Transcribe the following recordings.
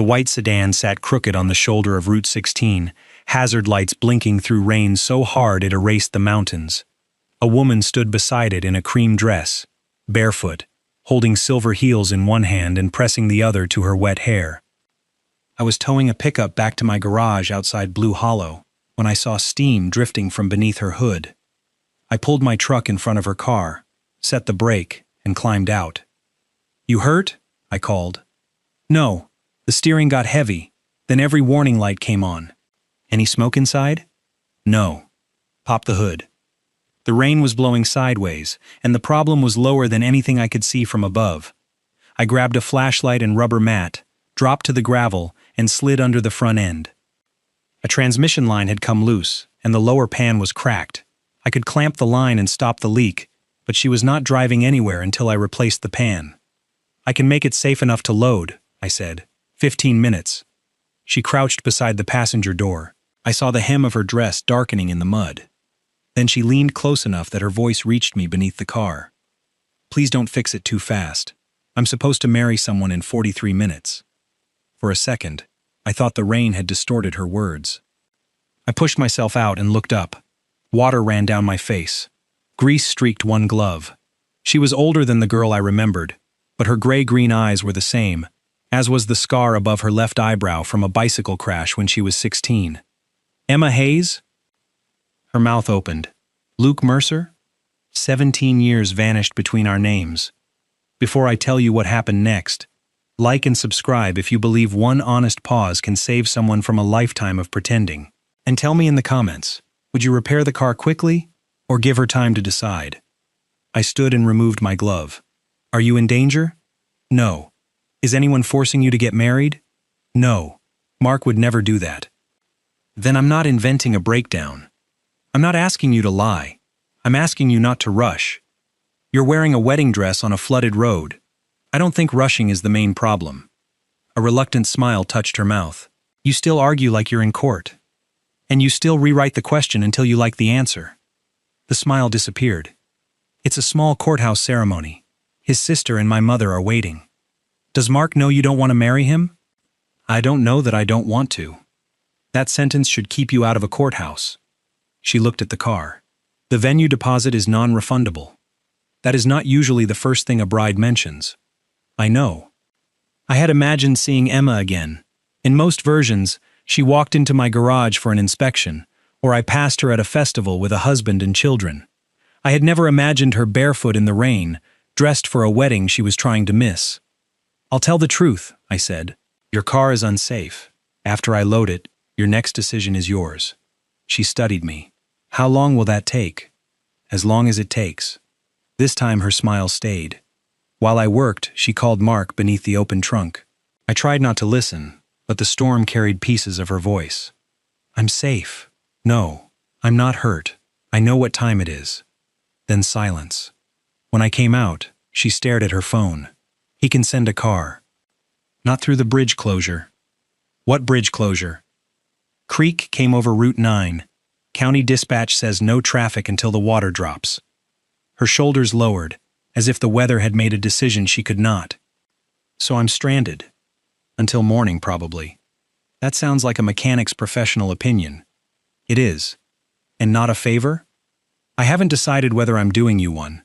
The white sedan sat crooked on the shoulder of Route 16, hazard lights blinking through rain so hard it erased the mountains. A woman stood beside it in a cream dress, barefoot, holding silver heels in one hand and pressing the other to her wet hair. I was towing a pickup back to my garage outside Blue Hollow when I saw steam drifting from beneath her hood. I pulled my truck in front of her car, set the brake, and climbed out. "You hurt?" I called. "No." The steering got heavy, then every warning light came on. "Any smoke inside?" "No." "Pop the hood." The rain was blowing sideways, and the problem was lower than anything I could see from above. I grabbed a flashlight and rubber mat, dropped to the gravel, and slid under the front end. A transmission line had come loose, and the lower pan was cracked. I could clamp the line and stop the leak, but she was not driving anywhere until I replaced the pan. "I can make it safe enough to load," I said. 15 minutes. She crouched beside the passenger door. I saw the hem of her dress darkening in the mud. Then she leaned close enough that her voice reached me beneath the car. "Please don't fix it too fast. I'm supposed to marry someone in 43 minutes. For a second, I thought the rain had distorted her words. I pushed myself out and looked up. Water ran down my face. Grease streaked one glove. She was older than the girl I remembered, but her gray-green eyes were the same, as was the scar above her left eyebrow from a bicycle crash when she was 16. "Emma Hayes?" Her mouth opened. "Luke Mercer?" 17 years vanished between our names. Before I tell you what happened next, like and subscribe if you believe one honest pause can save someone from a lifetime of pretending. And tell me in the comments, would you repair the car quickly or give her time to decide? I stood and removed my glove. "Are you in danger?" "No." "Is anyone forcing you to get married?" "No. Mark would never do that." "Then I'm not inventing a breakdown. I'm not asking you to lie. I'm asking you not to rush. You're wearing a wedding dress on a flooded road. I don't think rushing is the main problem." A reluctant smile touched her mouth. "You still argue like you're in court. And you still rewrite the question until you like the answer." The smile disappeared. "It's a small courthouse ceremony. His sister and my mother are waiting. Does Mark know you don't want to marry him?" "I don't know that I don't want to. That sentence should keep you out of a courthouse." She looked at the car. "The venue deposit is non-refundable. That is not usually the first thing a bride mentions." "I know." I had imagined seeing Emma again. In most versions, she walked into my garage for an inspection, or I passed her at a festival with a husband and children. I had never imagined her barefoot in the rain, dressed for a wedding she was trying to miss. "I'll tell the truth," I said. "Your car is unsafe. After I load it, your next decision is yours." She studied me. "How long will that take?" "As long as it takes." This time her smile stayed. While I worked, she called Mark beneath the open trunk. I tried not to listen, but the storm carried pieces of her voice. "I'm safe. No, I'm not hurt. I know what time it is." Then silence. When I came out, she stared at her phone. "He can send a car." "Not through the bridge closure." "What bridge closure?" "Creek came over Route 9. County dispatch says no traffic until the water drops." Her shoulders lowered, as if the weather had made a decision she could not. "So I'm stranded. Until morning, probably." That sounds like a mechanic's professional opinion. It is. And not a favor? "I haven't decided whether I'm doing you one."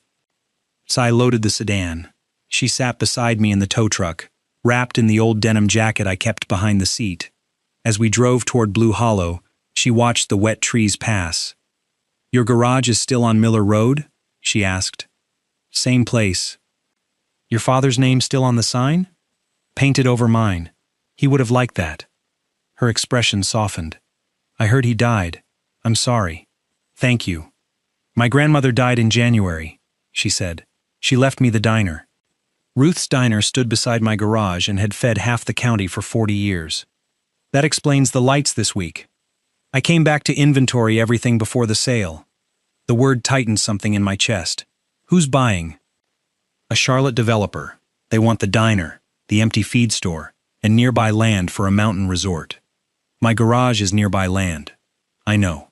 So I loaded the sedan. She sat beside me in the tow truck, wrapped in the old denim jacket I kept behind the seat. As we drove toward Blue Hollow, she watched the wet trees pass. "Your garage is still on Miller Road?" she asked. "Same place." "Your father's name still on the sign?" "Painted over mine. He would have liked that." Her expression softened. "I heard he died. I'm sorry." "Thank you." "My grandmother died in January," she said. "She left me the diner." Ruth's diner stood beside my garage and had fed half the county for 40 years. That explains the lights this week. I came back to inventory everything before the sale. The word tightened something in my chest. "Who's buying?" "A Charlotte developer. They want the diner, the empty feed store, and nearby land for a mountain resort. My garage is nearby land." "I know."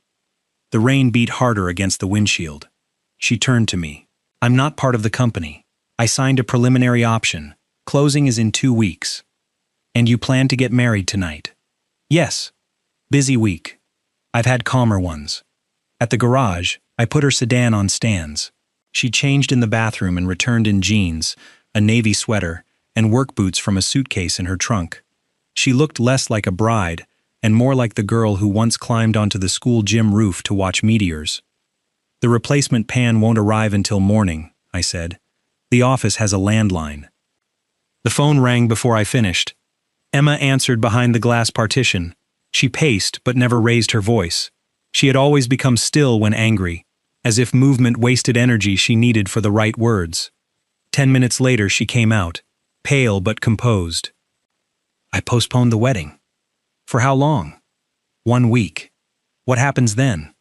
The rain beat harder against the windshield. She turned to me. "I'm not part of the company. I signed a preliminary option. Closing is in 2 weeks." And you plan to get married tonight? Yes. Busy week. I've had calmer ones. At the garage, I put her sedan on stands. She changed in the bathroom and returned in jeans, a navy sweater, and work boots from a suitcase in her trunk. She looked less like a bride and more like the girl who once climbed onto the school gym roof to watch meteors. The replacement pan won't arrive until morning, I said. The office has a landline. The phone rang before I finished. Emma answered behind the glass partition. She paced but never raised her voice. She had always become still when angry, as if movement wasted energy she needed for the right words. 10 minutes later she came out, pale but composed. I postponed the wedding. For how long? 1 week. What happens then?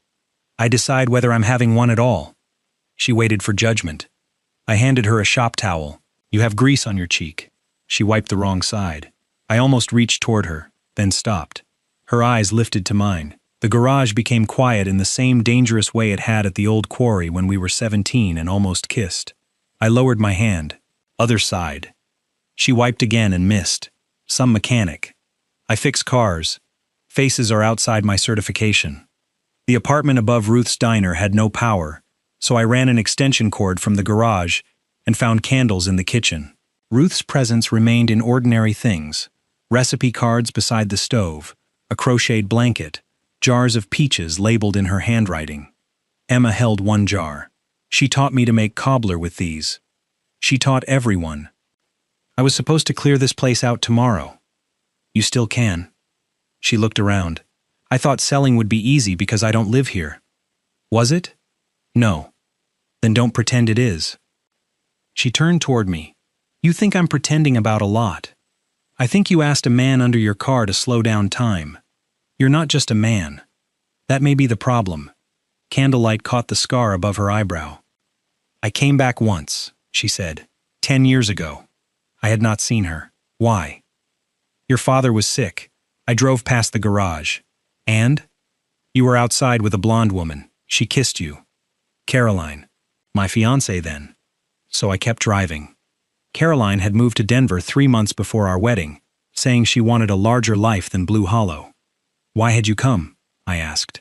I decide whether I'm having one at all. She waited for judgment. I handed her a shop towel. You have grease on your cheek. She wiped the wrong side. I almost reached toward her, then stopped. Her eyes lifted to mine. The garage became quiet in the same dangerous way it had at the old quarry when we were 17 and almost kissed. I lowered my hand. Other side. She wiped again and missed. Some mechanic. I fix cars. Faces are outside my certification. The apartment above Ruth's diner had no power, so I ran an extension cord from the garage and found candles in the kitchen. Ruth's presence remained in ordinary things. Recipe cards beside the stove, a crocheted blanket, jars of peaches labeled in her handwriting. Emma held one jar. She taught me to make cobbler with these. She taught everyone. I was supposed to clear this place out tomorrow. You still can. She looked around. I thought selling would be easy because I don't live here. Was it? No. Then don't pretend it is. She turned toward me. You think I'm pretending about a lot. I think you asked a man under your car to slow down time. You're not just a man. That may be the problem. Candlelight caught the scar above her eyebrow. I came back once, she said. 10 years ago. I had not seen her. Why? Your father was sick. I drove past the garage. And? You were outside with a blonde woman. She kissed you. Caroline. My fiancée then. So I kept driving. Caroline had moved to Denver 3 months before our wedding, saying she wanted a larger life than Blue Hollow. Why had you come? I asked.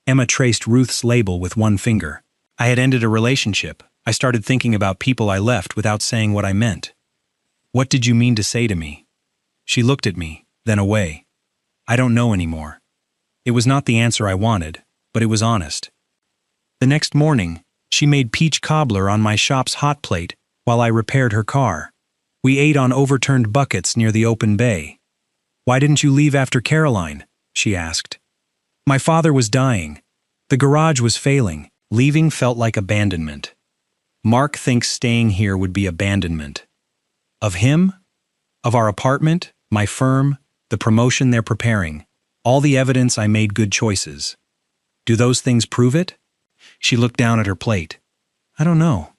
Emma traced Ruth's label with one finger. I had ended a relationship. I started thinking about people I left without saying what I meant. What did you mean to say to me? She looked at me, then away. I don't know anymore. It was not the answer I wanted, but it was honest. The next morning, she made peach cobbler on my shop's hot plate while I repaired her car. We ate on overturned buckets near the open bay. Why didn't you leave after Caroline? She asked. My father was dying. The garage was failing. Leaving felt like abandonment. Mark thinks staying here would be abandonment. Of him? Of our apartment, my firm, the promotion they're preparing, all the evidence I made good choices. Do those things prove it? She looked down at her plate. I don't know.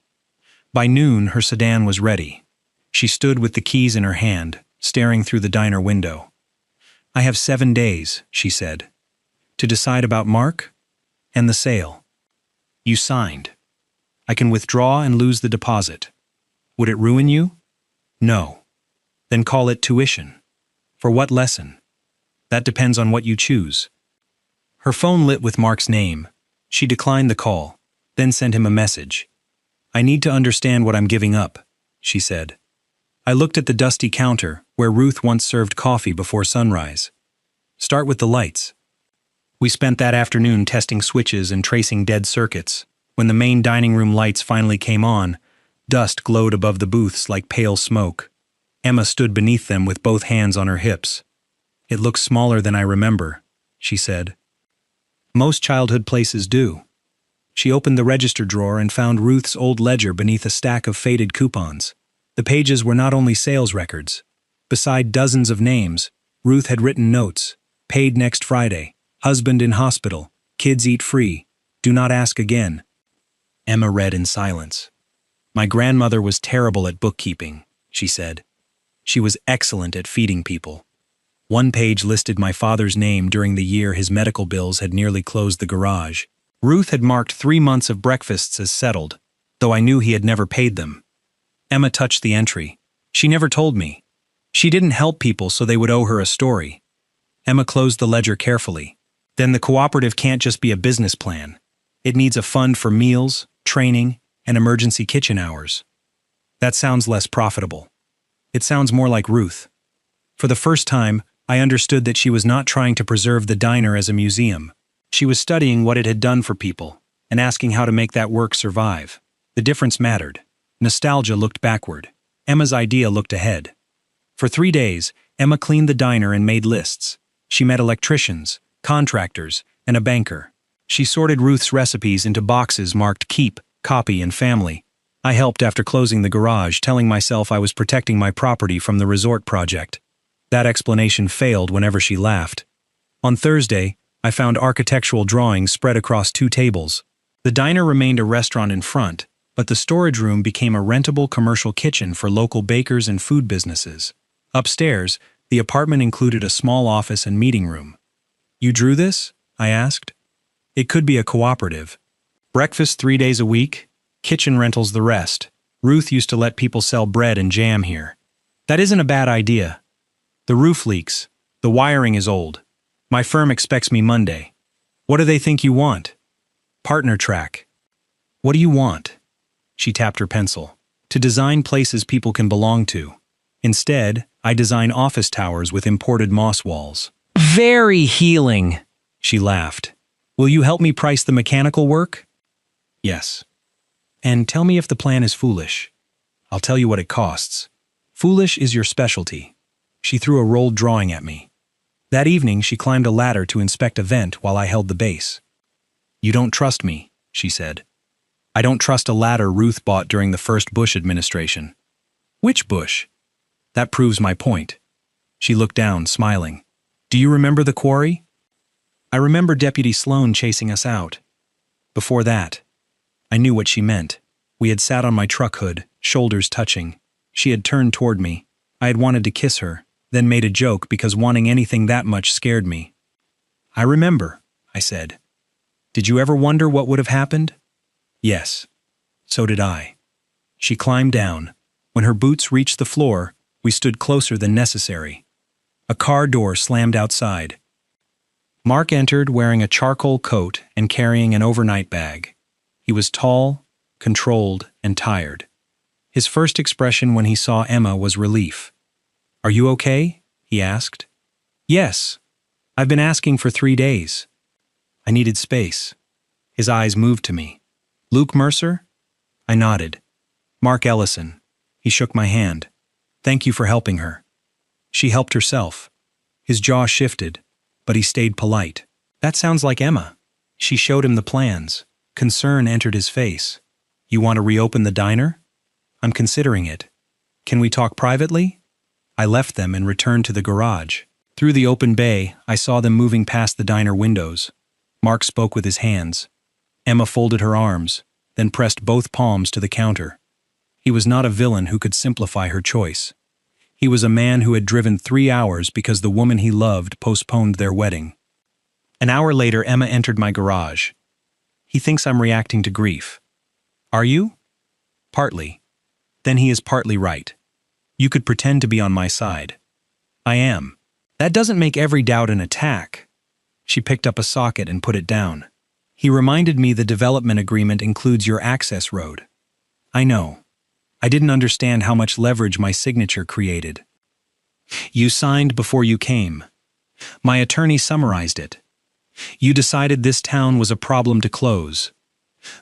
By noon, her sedan was ready. She stood with the keys in her hand, staring through the diner window. I have 7 days, she said, to decide about Mark and the sale. You signed. I can withdraw and lose the deposit. Would it ruin you? No. Then call it tuition. For what lesson? That depends on what you choose. Her phone lit with Mark's name. She declined the call, then sent him a message. I need to understand what I'm giving up, she said. I looked at the dusty counter where Ruth once served coffee before sunrise. Start with the lights. We spent that afternoon testing switches and tracing dead circuits. When the main dining room lights finally came on, dust glowed above the booths like pale smoke. Emma stood beneath them with both hands on her hips. It looks smaller than I remember, she said. Most childhood places do. She opened the register drawer and found Ruth's old ledger beneath a stack of faded coupons. The pages were not only sales records. Beside dozens of names, Ruth had written notes. Paid next Friday. Husband in hospital. Kids eat free. Do not ask again. Emma read in silence. My grandmother was terrible at bookkeeping, she said. She was excellent at feeding people. One page listed my father's name during the year his medical bills had nearly closed the garage. Ruth had marked 3 months of breakfasts as settled, though I knew he had never paid them. Emma touched the entry. She never told me. She didn't help people so they would owe her a story. Emma closed the ledger carefully. Then the cooperative can't just be a business plan. It needs a fund for meals, training, and emergency kitchen hours. That sounds less profitable. It sounds more like Ruth. For the first time, I understood that she was not trying to preserve the diner as a museum. She was studying what it had done for people and asking how to make that work survive. The difference mattered. Nostalgia looked backward. Emma's idea looked ahead. For 3 days, Emma cleaned the diner and made lists. She met electricians, contractors, and a banker. She sorted Ruth's recipes into boxes marked keep, copy, and family. I helped after closing the garage, telling myself I was protecting my property from the resort project. That explanation failed whenever she laughed. On Thursday, I found architectural drawings spread across 2 tables. The diner remained a restaurant in front, but the storage room became a rentable commercial kitchen for local bakers and food businesses. Upstairs, the apartment included a small office and meeting room. "You drew this?" I asked. "It could be a cooperative. Breakfast 3 days a week, kitchen rentals the rest. Ruth used to let people sell bread and jam here. That isn't a bad idea. The roof leaks. The wiring is old. My firm expects me Monday. What do they think you want?" "Partner track." "What do you want?" She tapped her pencil. "To design places people can belong to. Instead, I design office towers with imported moss walls." "Very healing," she laughed. "Will you help me price the mechanical work?" "Yes." "And tell me if the plan is foolish. I'll tell you what it costs. Foolish is your specialty." She threw a rolled drawing at me. That evening, she climbed a ladder to inspect a vent while I held the base. "You don't trust me," she said. "I don't trust a ladder Ruth bought during the first Bush administration." "Which Bush?" "That proves my point." She looked down, smiling. "Do you remember the quarry?" "I remember Deputy Sloan chasing us out." Before that, I knew what she meant. We had sat on my truck hood, shoulders touching. She had turned toward me. I had wanted to kiss her, then made a joke because wanting anything that much scared me. "I remember," I said. "Did you ever wonder what would have happened?" "Yes. So did I." She climbed down. When her boots reached the floor, we stood closer than necessary. A car door slammed outside. Mark entered wearing a charcoal coat and carrying an overnight bag. He was tall, controlled, and tired. His first expression when he saw Emma was relief. "Are you okay?" he asked. "Yes. I've been asking for 3 days. I needed space." His eyes moved to me. "Luke Mercer?" I nodded. "Mark Ellison." He shook my hand. "Thank you for helping her." She helped herself. His jaw shifted, but he stayed polite. "That sounds like Emma." She showed him the plans. Concern entered his face. "You want to reopen the diner?" "I'm considering it. Can we talk privately?" I left them and returned to the garage. Through the open bay, I saw them moving past the diner windows. Mark spoke with his hands. Emma folded her arms, then pressed both palms to the counter. He was not a villain who could simplify her choice. He was a man who had driven 3 hours because the woman he loved postponed their wedding. An hour later, Emma entered my garage. "He thinks I'm reacting to grief." "Are you?" "Partly." "Then he is partly right. You could pretend to be on my side." "I am." "That doesn't make every doubt an attack." She picked up a socket and put it down. "He reminded me the development agreement includes your access road." "I know. I didn't understand how much leverage my signature created." "You signed before you came. My attorney summarized it. You decided this town was a problem to close.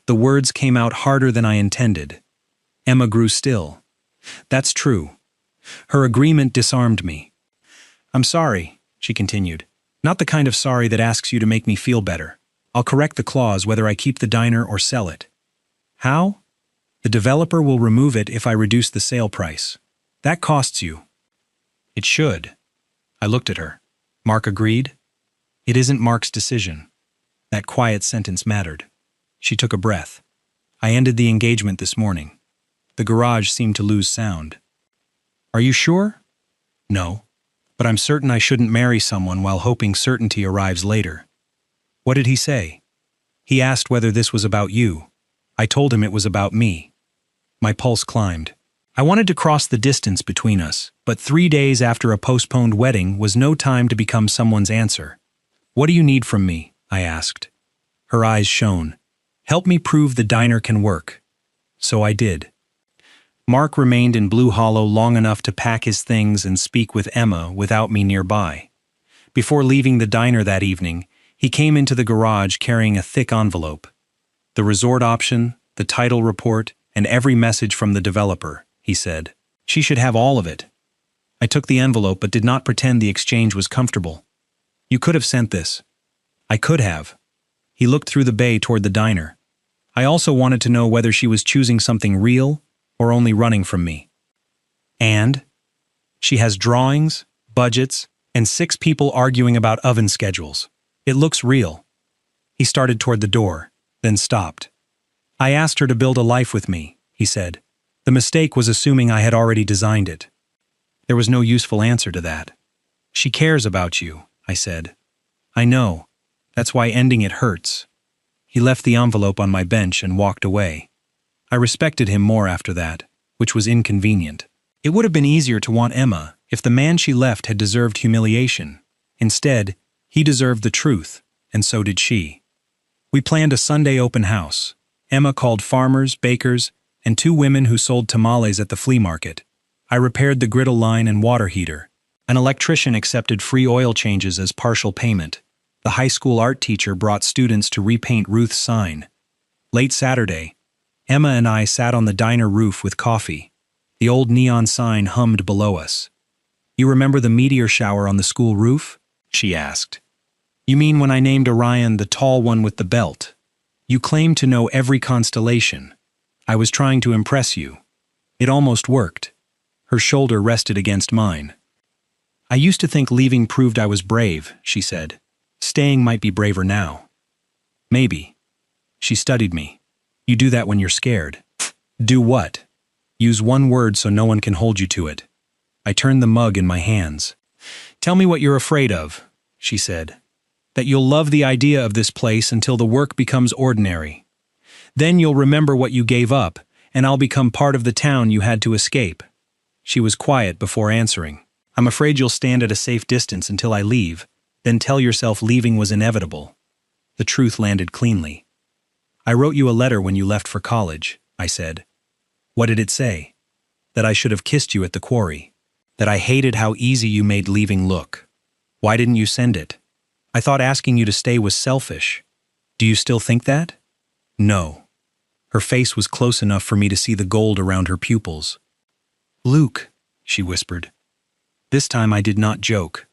The words came out harder than I intended." Emma grew still. "That's true. Her agreement disarmed me." "I'm sorry," she continued. "Not the kind of sorry that asks you to make me feel better. I'll correct the clause whether I keep the diner or sell it." "How?" "The developer will remove it if I reduce the sale price. That costs you." "It should." I looked at her. "Mark agreed?" "It isn't Mark's decision." That quiet sentence mattered. She took a breath. "I ended the engagement this morning." The garage seemed to lose sound. "Are you sure?" "No. But I'm certain I shouldn't marry someone while hoping certainty arrives later." "What did he say?" "He asked whether this was about you. I told him it was about me." My pulse climbed. I wanted to cross the distance between us, but 3 days after a postponed wedding was no time to become someone's answer. "What do you need from me?" I asked. Her eyes shone. "Help me prove the diner can work." So I did. Mark remained in Blue Hollow long enough to pack his things and speak with Emma without me nearby. Before leaving the diner that evening, he came into the garage carrying a thick envelope. "The resort option, the title report, and every message from the developer," he said. "She should have all of it." I took the envelope but did not pretend the exchange was comfortable. "You could have sent this." "I could have." He looked through the bay toward the diner. I also wanted to know whether she was choosing something real or only running from me. "And?" "She has drawings, budgets, and 6 people arguing about oven schedules. It looks real." He started toward the door, then stopped. "I asked her to build a life with me," he said. "The mistake was assuming I had already designed it." There was no useful answer to that. "She cares about you," I said. "I know. That's why ending it hurts." He left the envelope on my bench and walked away. I respected him more after that, which was inconvenient. It would have been easier to want Emma if the man she left had deserved humiliation. Instead, he deserved the truth, and so did she. We planned a Sunday open house. Emma called farmers, bakers, and 2 women who sold tamales at the flea market. I repaired the griddle line and water heater. An electrician accepted free oil changes as partial payment. The high school art teacher brought students to repaint Ruth's sign. Late Saturday, Emma and I sat on the diner roof with coffee. The old neon sign hummed below us. "You remember the meteor shower on the school roof?" she asked. "You mean when I named Orion the tall one with the belt? You claimed to know every constellation. I was trying to impress you. It almost worked." Her shoulder rested against mine. "I used to think leaving proved I was brave," she said. "Staying might be braver now." "Maybe." She studied me. "You do that when you're scared." "Do what?" "Use one word so no one can hold you to it." I turned the mug in my hands. "Tell me what you're afraid of," she said. "That you'll love the idea of this place until the work becomes ordinary. Then you'll remember what you gave up, and I'll become part of the town you had to escape." She was quiet before answering. "I'm afraid you'll stand at a safe distance until I leave, then tell yourself leaving was inevitable." The truth landed cleanly. "I wrote you a letter when you left for college," I said. "What did it say?" "That I should have kissed you at the quarry. That I hated how easy you made leaving look. Why didn't you send it? I thought asking you to stay was selfish. Do you still think that?" "No." Her face was close enough for me to see the gold around her pupils. "Luke," she whispered. This time I did not joke.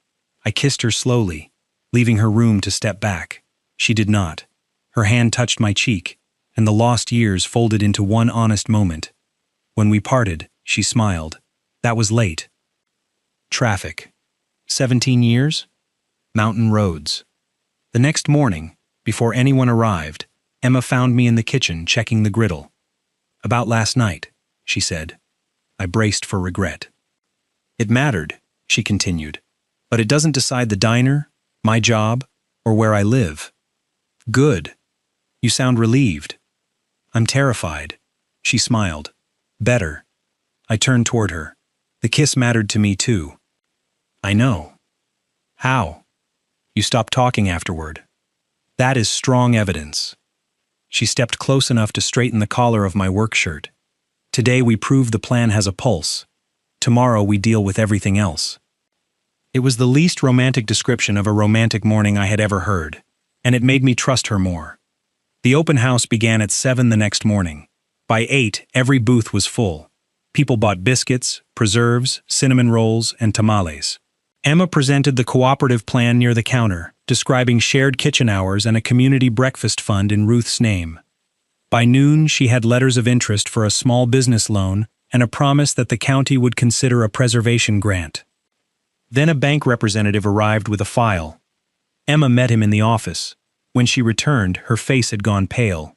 I kissed her slowly, leaving her room to step back. She did not. Her hand touched my cheek, and the lost years folded into one honest moment. When we parted, she smiled. That was late. Traffic. 17 years? Mountain roads. The next morning, before anyone arrived, Emma found me in the kitchen checking the griddle. "About last night," she said. I braced for regret. "It mattered," she continued, "but it doesn't decide the diner, my job, or where I live." "Good. You sound relieved." "I'm terrified." She smiled. "Better." I turned toward her. The kiss mattered to me too. "I know." "How?" "You stopped talking afterward." "That is strong evidence." She stepped close enough to straighten the collar of my work shirt. "Today we prove the plan has a pulse. Tomorrow we deal with everything else." It was the least romantic description of a romantic morning I had ever heard, and it made me trust her more. The open house began at 7 the next morning. By 8, every booth was full. People bought biscuits, preserves, cinnamon rolls, and tamales. Emma presented the cooperative plan near the counter, describing shared kitchen hours and a community breakfast fund in Ruth's name. By noon, she had letters of interest for a small business loan and a promise that the county would consider a preservation grant. Then a bank representative arrived with a file. Emma met him in the office. When she returned, her face had gone pale.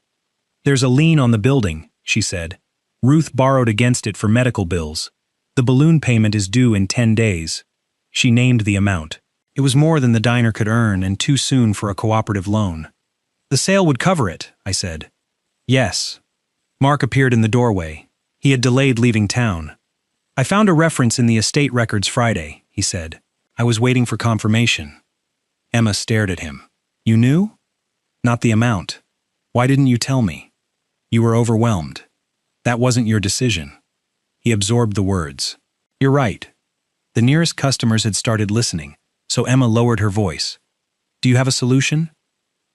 "There's a lien on the building," she said. "Ruth borrowed against it for medical bills. The balloon payment is due in 10 days. She named the amount. It was more than the diner could earn and too soon for a cooperative loan. "The sale would cover it," I said. "Yes." Mark appeared in the doorway. He had delayed leaving town. I found a reference in the estate records Friday, he said. I was waiting for confirmation. Emma stared at him. You knew? Not the amount. Why didn't you tell me? You were overwhelmed. That wasn't your decision. He absorbed the words. You're right. The nearest customers had started listening, so Emma lowered her voice. Do you have a solution?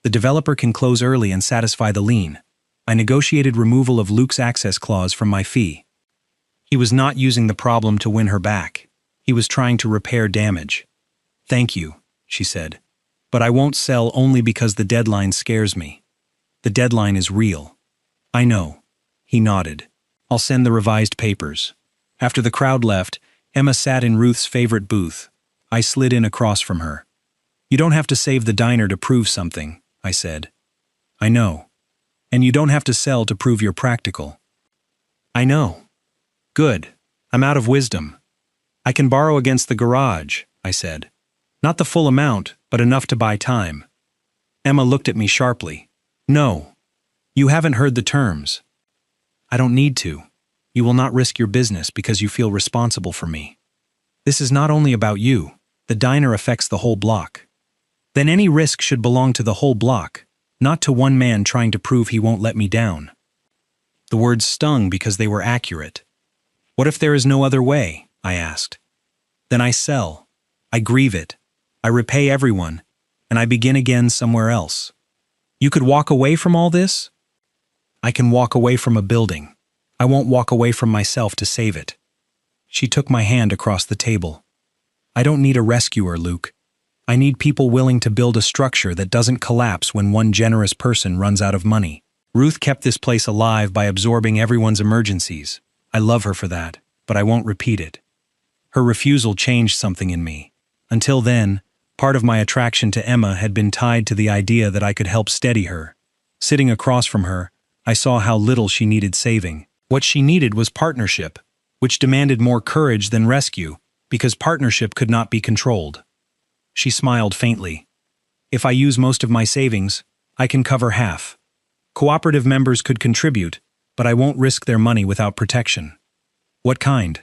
The developer can close early and satisfy the lien. I negotiated removal of Luke's access clause from my fee. He was not using the problem to win her back. He was trying to repair damage. Thank you, she said. But I won't sell only because the deadline scares me. The deadline is real. I know. He nodded. I'll send the revised papers. After the crowd left, Emma sat in Ruth's favorite booth. I slid in across from her. You don't have to save the diner to prove something, I said. I know. And you don't have to sell to prove you're practical. I know. Good. I'm out of wisdom. I can borrow against the garage, I said. Not the full amount, but enough to buy time. Emma looked at me sharply. No. You haven't heard the terms. I don't need to. You will not risk your business because you feel responsible for me. This is not only about you. The diner affects the whole block. Then any risk should belong to the whole block, not to one man trying to prove he won't let me down. The words stung because they were accurate. What if there is no other way? I asked. Then I sell. I grieve it. I repay everyone, and I begin again somewhere else. You could walk away from all this? I can walk away from a building. I won't walk away from myself to save it. She took my hand across the table. I don't need a rescuer, Luke. I need people willing to build a structure that doesn't collapse when one generous person runs out of money. Ruth kept this place alive by absorbing everyone's emergencies. I love her for that, but I won't repeat it. Her refusal changed something in me. Until then, part of my attraction to Emma had been tied to the idea that I could help steady her. Sitting across from her, I saw how little she needed saving. What she needed was partnership, which demanded more courage than rescue, because partnership could not be controlled. She smiled faintly. If I use most of my savings, I can cover half. Cooperative members could contribute, but I won't risk their money without protection. What kind?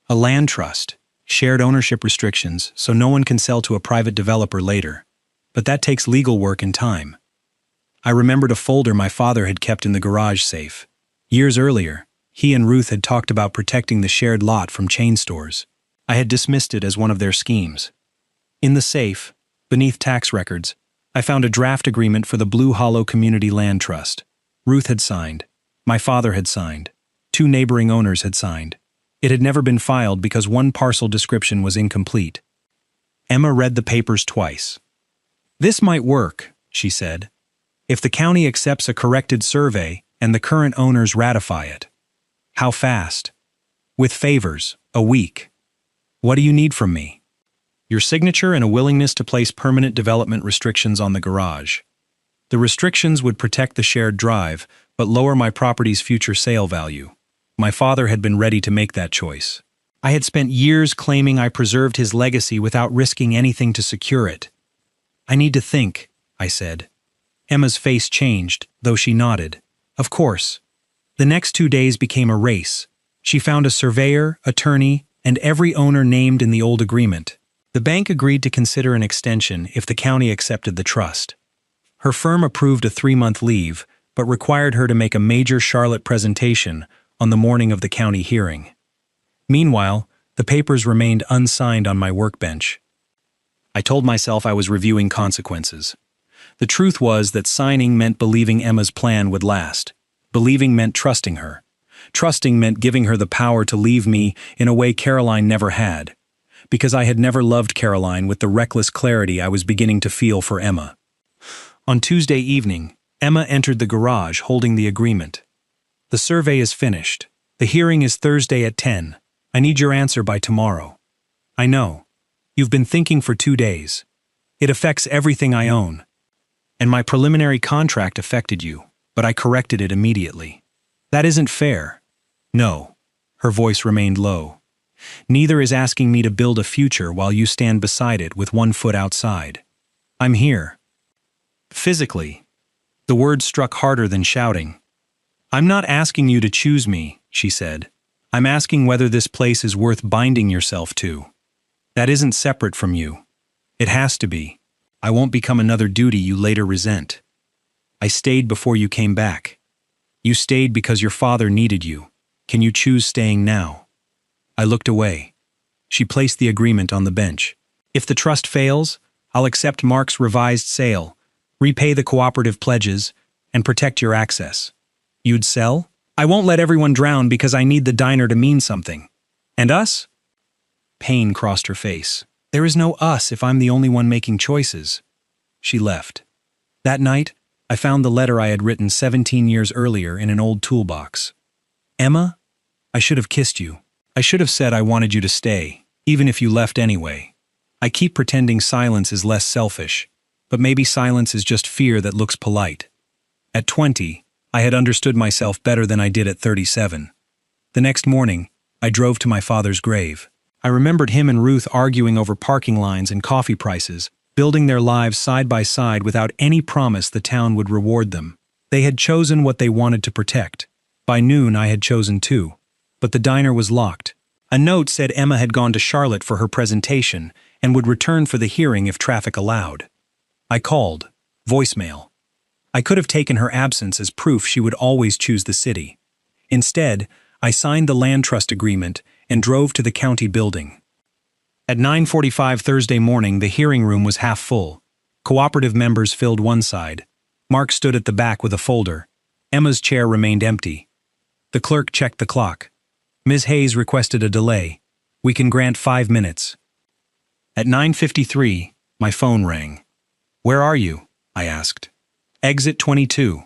A land trust, shared ownership restrictions so no one can sell to a private developer later. But that takes legal work and time. I remembered a folder my father had kept in the garage safe. Years earlier, he and Ruth had talked about protecting the shared lot from chain stores. I had dismissed it as one of their schemes. In the safe, beneath tax records, I found a draft agreement for the Blue Hollow Community Land Trust. Ruth had signed. My father had signed. 2 neighboring owners had signed. It had never been filed because one parcel description was incomplete. Emma read the papers twice. This might work, she said, if the county accepts a corrected survey and the current owners ratify it. How fast? With favors, a week. What do you need from me? Your signature and a willingness to place permanent development restrictions on the garage. The restrictions would protect the shared drive, but lower my property's future sale value. My father had been ready to make that choice. I had spent years claiming I preserved his legacy without risking anything to secure it. I need to think, I said. Emma's face changed, though she nodded. Of course. The next 2 days became a race. She found a surveyor, attorney, and every owner named in the old agreement. The bank agreed to consider an extension if the county accepted the trust. Her firm approved a 3-month leave, but required her to make a major Charlotte presentation on the morning of the county hearing. Meanwhile, the papers remained unsigned on my workbench. I told myself I was reviewing consequences. The truth was that signing meant believing Emma's plan would last. Believing meant trusting her. Trusting meant giving her the power to leave me in a way Caroline never had. Because I had never loved Caroline with the reckless clarity I was beginning to feel for Emma. On Tuesday evening, Emma entered the garage holding the agreement. The survey is finished. The hearing is Thursday at 10. I need your answer by tomorrow. I know. You've been thinking for 2 days. It affects everything I own. And my preliminary contract affected you, but I corrected it immediately. That isn't fair. No. Her voice remained low. Neither is asking me to build a future while you stand beside it with 1 foot outside. I'm here. Physically. The words struck harder than shouting. I'm not asking you to choose me, she said. I'm asking whether this place is worth binding yourself to. That isn't separate from you. It has to be. I won't become another duty you later resent. I stayed before you came back. You stayed because your father needed you. Can you choose staying now? I looked away. She placed the agreement on the bench. If the trust fails, I'll accept Mark's revised sale, repay the cooperative pledges, and protect your access. You'd sell? I won't let everyone drown because I need the diner to mean something. And us? Pain crossed her face. There is no us if I'm the only one making choices. She left. That night, I found the letter I had written 17 years earlier in an old toolbox. Emma, I should have kissed you. I should have said I wanted you to stay, even if you left anyway. I keep pretending silence is less selfish, but maybe silence is just fear that looks polite. At 20, I had understood myself better than I did at 37. The next morning, I drove to my father's grave. I remembered him and Ruth arguing over parking lines and coffee prices, building their lives side by side without any promise the town would reward them. They had chosen what they wanted to protect. By noon, I had chosen too. But the diner was locked. A note said Emma had gone to Charlotte for her presentation and would return for the hearing if traffic allowed. I called. Voicemail. I could have taken her absence as proof she would always choose the city. Instead, I signed the land trust agreement and drove to the county building. At 9:45 Thursday morning, the hearing room was half full. Cooperative members filled one side. Mark stood at the back with a folder. Emma's chair remained empty. The clerk checked the clock. Ms. Hayes requested a delay. We can grant 5 minutes. At 9:53, my phone rang. Where are you? I asked. Exit 22.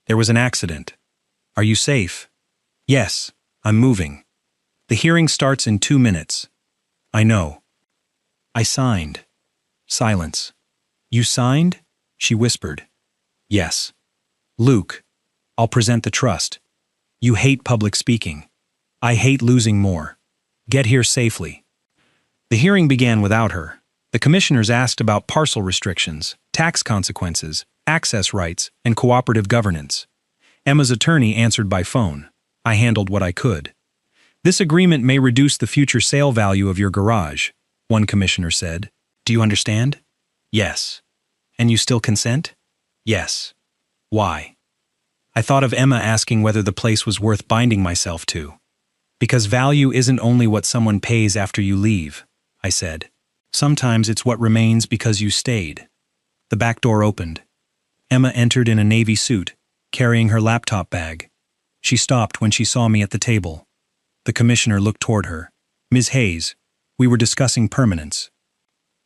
There was an accident. Are you safe? Yes, I'm moving. The hearing starts in 2 minutes. I know. I signed. Silence. You signed? She whispered. Yes. Luke, I'll present the trust. You hate public speaking. I hate losing more. Get here safely. The hearing began without her. The commissioners asked about parcel restrictions, tax consequences, access rights, and cooperative governance. Emma's attorney answered by phone. I handled what I could. This agreement may reduce the future sale value of your garage, one commissioner said. Do you understand? Yes. And you still consent? Yes. Why? I thought of Emma asking whether the place was worth binding myself to. Because value isn't only what someone pays after you leave, I said. Sometimes it's what remains because you stayed. The back door opened. Emma entered in a navy suit, carrying her laptop bag. She stopped when she saw me at the table. The commissioner looked toward her. Ms. Hayes, we were discussing permanence.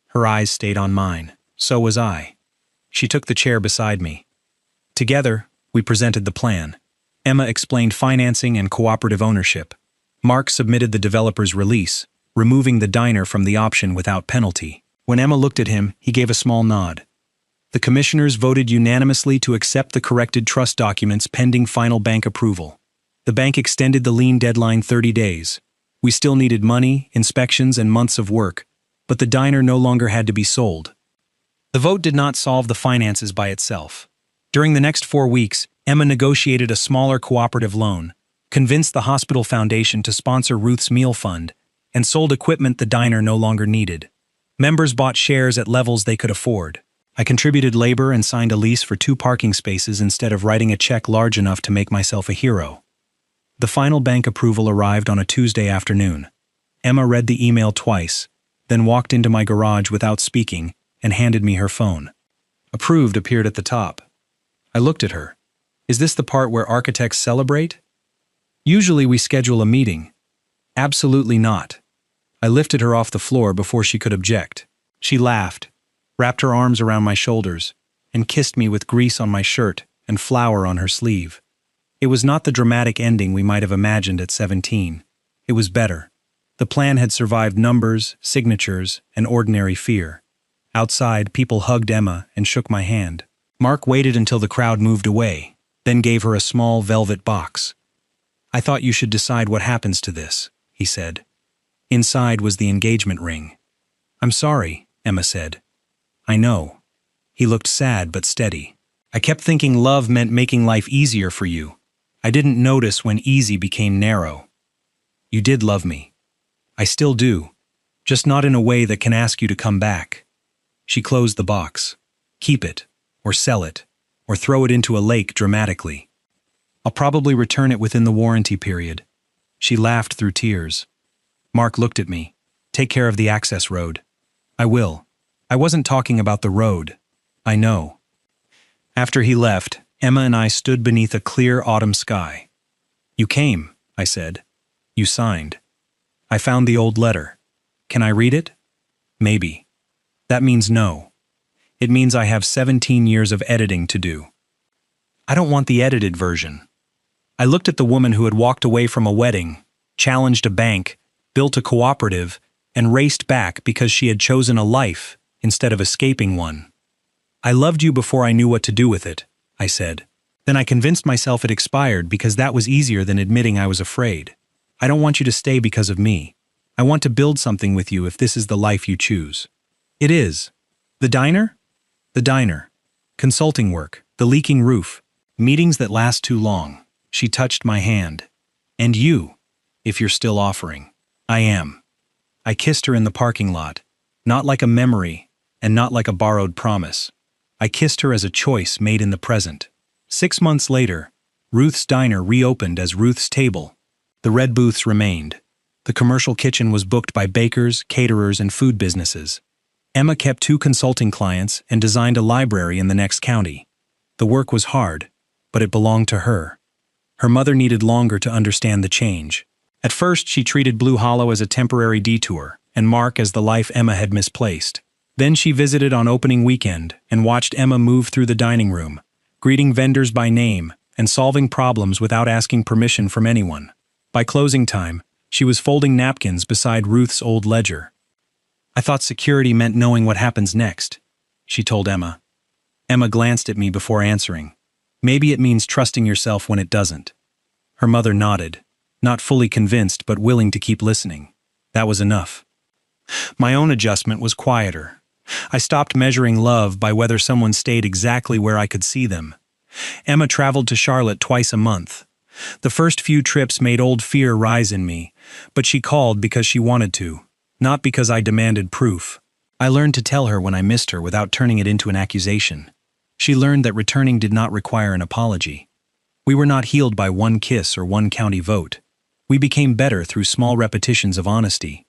Her eyes stayed on mine. So was I. She took the chair beside me. Together, we presented the plan. Emma explained financing and cooperative ownership. Mark submitted the developer's release, removing the diner from the option without penalty. When Emma looked at him, he gave a small nod. The commissioners voted unanimously to accept the corrected trust documents pending final bank approval. The bank extended the lien deadline 30 days. We still needed money, inspections, and months of work, but the diner no longer had to be sold. The vote did not solve the finances by itself. During the next 4 weeks, Emma negotiated a smaller cooperative loan, convinced the hospital foundation to sponsor Ruth's meal fund, and sold equipment the diner no longer needed. Members bought shares at levels they could afford. I contributed labor and signed a lease for 2 parking spaces instead of writing a check large enough to make myself a hero. The final bank approval arrived on a Tuesday afternoon. Emma read the email twice, then walked into my garage without speaking and handed me her phone. Approved appeared at the top. I looked at her. Is this the part where architects celebrate? Usually we schedule a meeting. Absolutely not. I lifted her off the floor before she could object. She laughed, wrapped her arms around my shoulders, and kissed me with grease on my shirt and flour on her sleeve. It was not the dramatic ending we might have imagined at 17. It was better. The plan had survived numbers, signatures, and ordinary fear. Outside, people hugged Emma and shook my hand. Mark waited until the crowd moved away, then gave her a small velvet box. I thought you should decide what happens to this, he said. Inside was the engagement ring. I'm sorry, Emma said. I know. He looked sad but steady. I kept thinking love meant making life easier for you. I didn't notice when easy became narrow. You did love me. I still do. Just not in a way that can ask you to come back. She closed the box. Keep it, or sell it, or throw it into a lake dramatically. I'll probably return it within the warranty period. She laughed through tears. Mark looked at me. Take care of the access road. I will. I wasn't talking about the road. I know. After he left, Emma and I stood beneath a clear autumn sky. You came, I said. You signed. I found the old letter. Can I read it? Maybe. That means no. It means I have 17 years of editing to do. I don't want the edited version. I looked at the woman who had walked away from a wedding, challenged a bank, built a cooperative, and raced back because she had chosen a life instead of escaping one. I loved you before I knew what to do with it, I said. Then I convinced myself it expired because that was easier than admitting I was afraid. I don't want you to stay because of me. I want to build something with you if this is the life you choose. It is. The diner? The diner. Consulting work, the leaking roof, meetings that last too long. She touched my hand. And you, if you're still offering. I am. I kissed her in the parking lot, not like a memory and not like a borrowed promise. I kissed her as a choice made in the present. 6 months later, Ruth's Diner reopened as Ruth's Table. The red booths remained. The commercial kitchen was booked by bakers, caterers, and food businesses. Emma kept 2 consulting clients and designed a library in the next county. The work was hard, but it belonged to her. Her mother needed longer to understand the change. At first, she treated Blue Hollow as a temporary detour, and Mark as the life Emma had misplaced. Then she visited on opening weekend and watched Emma move through the dining room, greeting vendors by name and solving problems without asking permission from anyone. By closing time, she was folding napkins beside Ruth's old ledger. I thought security meant knowing what happens next, she told Emma. Emma glanced at me before answering. Maybe it means trusting yourself when it doesn't. Her mother nodded, not fully convinced but willing to keep listening. That was enough. My own adjustment was quieter. I stopped measuring love by whether someone stayed exactly where I could see them. Emma traveled to Charlotte twice a month. The first few trips made old fear rise in me, but she called because she wanted to, not because I demanded proof. I learned to tell her when I missed her without turning it into an accusation. She learned that returning did not require an apology. We were not healed by one kiss or one county vote. We became better through small repetitions of honesty.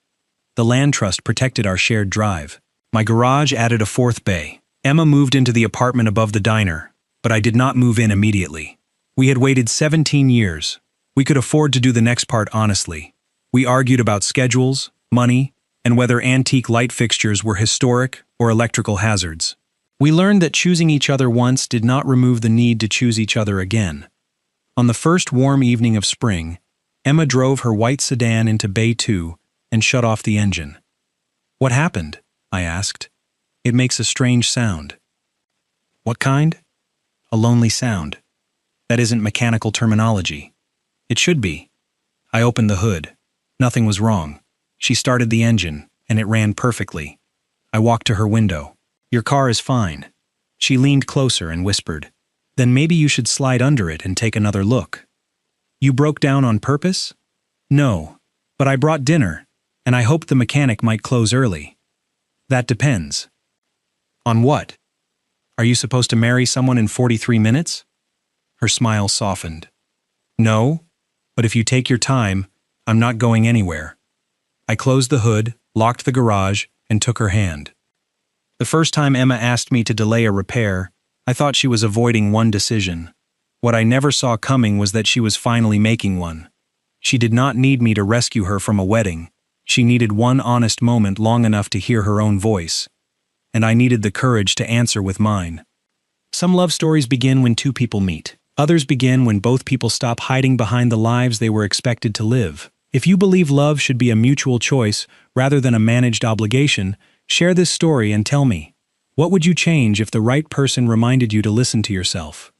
The land trust protected our shared drive. My garage added a 4th bay. Emma moved into the apartment above the diner, but I did not move in immediately. We had waited 17 years. We could afford to do the next part honestly. We argued about schedules, money, and whether antique light fixtures were historic or electrical hazards. We learned that choosing each other once did not remove the need to choose each other again. On the first warm evening of spring, Emma drove her white sedan into Bay 2 and shut off the engine. What happened? I asked. It makes a strange sound. What kind? A lonely sound. That isn't mechanical terminology. It should be. I opened the hood. Nothing was wrong. She started the engine, and it ran perfectly. I walked to her window. Your car is fine. She leaned closer and whispered. Then maybe you should slide under it and take another look. You broke down on purpose? No, but I brought dinner, and I hoped the mechanic might close early. That depends. On what? Are you supposed to marry someone in 43 minutes? Her smile softened. No, but if you take your time, I'm not going anywhere. I closed the hood, locked the garage, and took her hand. The first time Emma asked me to delay a repair, I thought she was avoiding one decision. What I never saw coming was that she was finally making one. She did not need me to rescue her from a wedding. She needed one honest moment long enough to hear her own voice. And I needed the courage to answer with mine. Some love stories begin when 2 people meet. Others begin when both people stop hiding behind the lives they were expected to live. If you believe love should be a mutual choice rather than a managed obligation, share this story and tell me. What would you change if the right person reminded you to listen to yourself?